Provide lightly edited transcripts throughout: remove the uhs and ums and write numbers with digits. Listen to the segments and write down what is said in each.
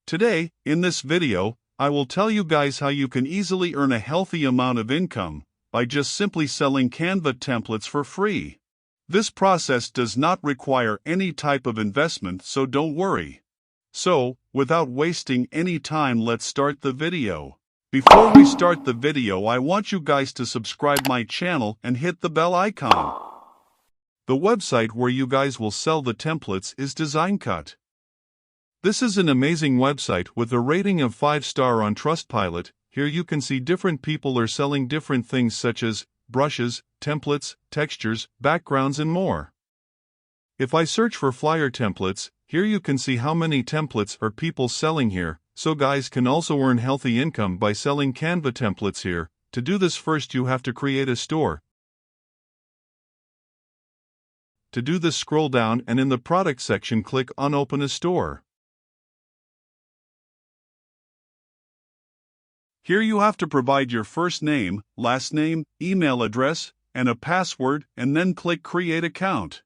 Today, in this video, I will tell you guys how you can easily earn a healthy amount of income by just simply selling Canva templates for free. This process does not require any type of investment, so don't worry. So, without wasting any time, let's start the video. Before we start the video, I want you guys to subscribe my channel and hit the bell icon. The website where you guys will sell the templates is Designcut. This is an amazing website with a rating of 5-star on Trustpilot. Here you can see different people are selling different things such as brushes, templates, textures, backgrounds and more. If I search for flyer templates, here you can see how many templates are people selling here, so guys can also earn healthy income by selling Canva templates here. To do this, first you have to create a store. To do this, scroll down and in the product section click on Open a Store. Here you have to provide your first name, last name, email address, and a password, and then click Create Account.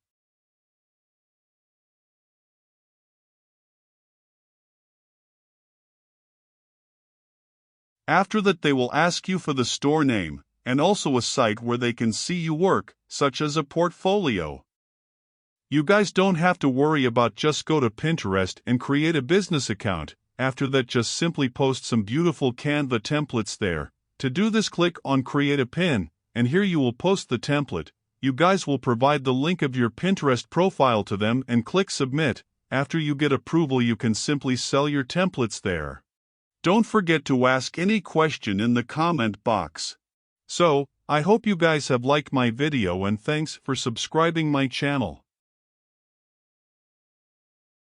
After that, they will ask you for the store name, and also a site where they can see you work, such as a portfolio. You guys don't have to worry about just go to Pinterest and create a business account. After that, just simply post some beautiful Canva templates there. To do this, click on Create a Pin, and here you will post the template. You guys will provide the link of your Pinterest profile to them and click Submit. After you get approval, you can simply sell your templates there. Don't forget to ask any question in the comment box. So, I hope you guys have liked my video and thanks for subscribing my channel.